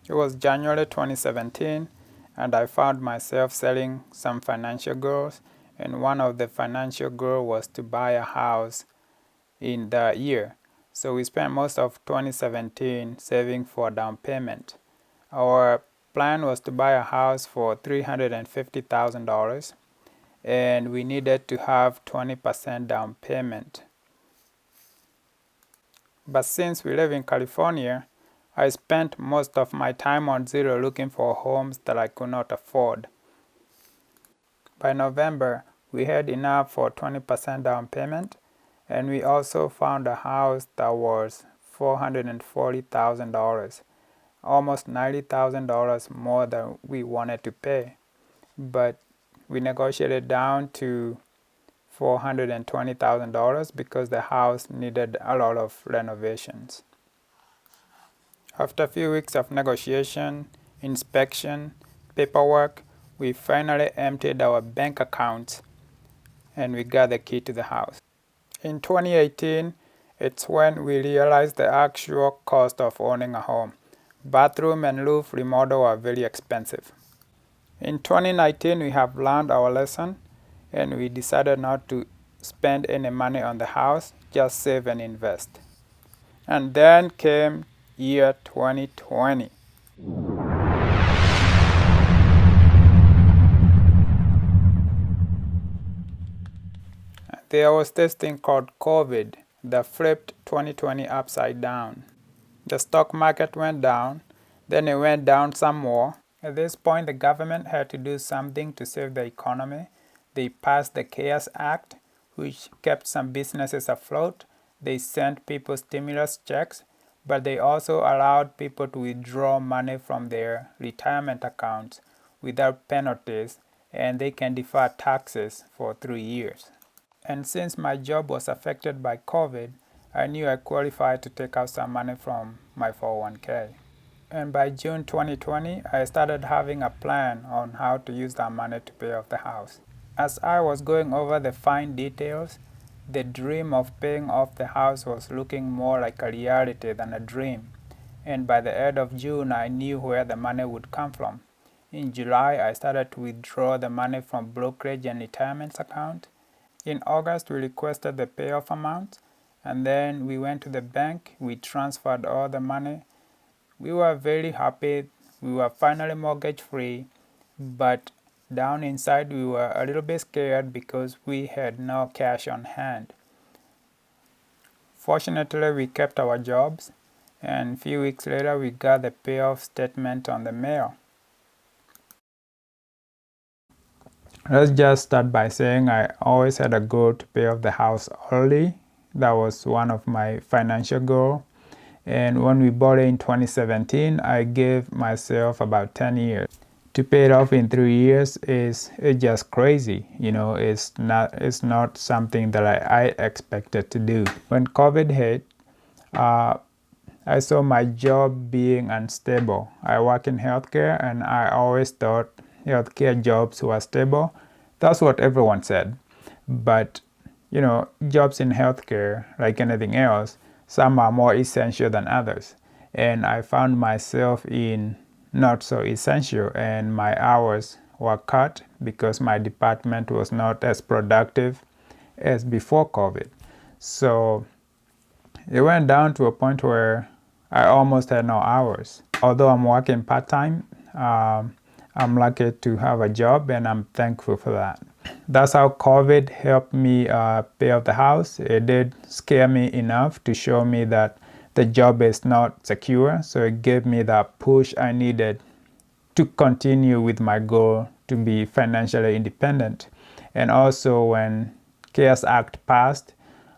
It was January 2017, and I found myself setting some financial goals, and one of the financial goals was to buy a house in the year. So we spent most of 2017 saving for down payment. Our plan was to buy a house for $350,000, and we needed to have 20% down payment. But since we live in California, I spent most of my time on Zillow looking for homes that I could not afford. By November, we had enough for 20% down payment, and we also found a house that was $440,000, almost $90,000 more than we wanted to pay. But we negotiated down to $420,000 because the house needed a lot of renovations. After a few weeks of negotiation, inspection, paperwork, we finally emptied our bank accounts and we got the key to the house. In 2018, it's when we realized the actual cost of owning a home. Bathroom and roof remodel are very expensive. In 2019, we have learned our lesson and we decided not to spend any money on the house, just save and invest. And then came year 2020. There was this thing called COVID that flipped 2020 upside down. The stock market went down, then it went down some more. At this point, the government had to do something to save the economy. They passed the CARES Act, which kept some businesses afloat. They sent people stimulus checks, but they also allowed people to withdraw money from their retirement accounts without penalties, and they can defer taxes for 3 years. And since my job was affected by COVID, I knew I qualified to take out some money from my 401k. And by June 2020, I started having a plan on how to use that money to pay off the house. As I was going over the fine details, the dream of paying off the house was looking more like a reality than a dream. And by the end of June, I knew where the money would come from. In July, I started to withdraw the money from brokerage and retirement account. In August, we requested the payoff amount, and then we went to the bank, we transferred all the money. We were very happy, we were finally mortgage free, but down inside we were a little bit scared because we had no cash on hand. Fortunately, we kept our jobs, and a few weeks later we got the payoff statement on the mail. Let's just start by saying I always had a goal to pay off the house early. That was one of my financial goals. And when we bought it in 2017, I gave myself about 10 years. To pay it off in 3 years is just crazy. It's not something that I expected to do. When COVID hit, I saw my job being unstable. I work in healthcare, and I always thought healthcare jobs were stable. That's what everyone said. But, jobs in healthcare, like anything else, some are more essential than others. And I found myself in not so essential, and my hours were cut because my department was not as productive as before COVID. So it went down to a point where I almost had no hours. Although I'm working part-time, I'm lucky to have a job, and I'm thankful for that. That's how COVID helped me pay off the house. It did scare me enough to show me that the job is not secure, so it gave me that push I needed to continue with my goal to be financially independent. And also when CARES Act passed,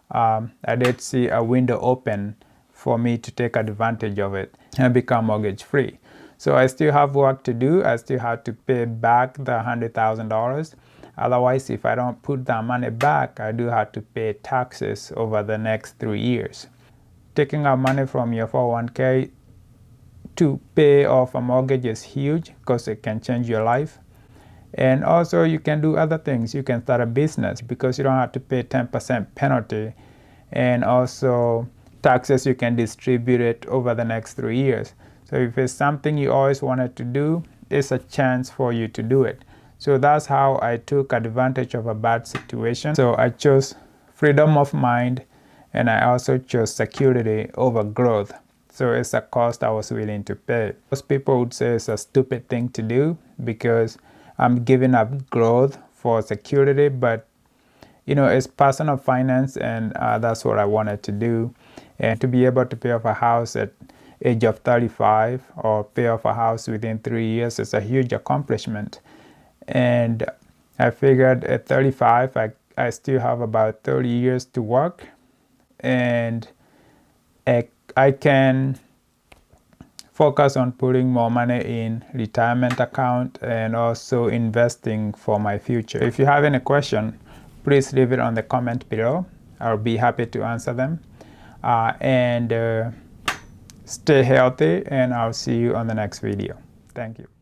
I did see a window open for me to take advantage of it and become mortgage free. So I still have work to do. I still have to pay back the $100,000. Otherwise, if I don't put that money back, I do have to pay taxes over the next 3 years. Taking out money from your 401k to pay off a mortgage is huge because it can change your life. And also you can do other things. You can start a business because you don't have to pay 10% penalty. And also taxes, you can distribute it over the next 3 years. So if it's something you always wanted to do, it's a chance for you to do it. So that's how I took advantage of a bad situation. So I chose freedom of mind, and I also chose security over growth. So it's a cost I was willing to pay. Most people would say it's a stupid thing to do because I'm giving up growth for security, but it's personal finance, and that's what I wanted to do. And to be able to pay off a house at age of 35 or pay off a house within 3 years is a huge accomplishment. And I figured at 35, I still have about 30 years to work, and I can focus on putting more money in retirement account and also investing for my future. If you have any question, please leave it on the comment below. I'll be happy to answer them. And stay healthy, and I'll see you on the next video. Thank you.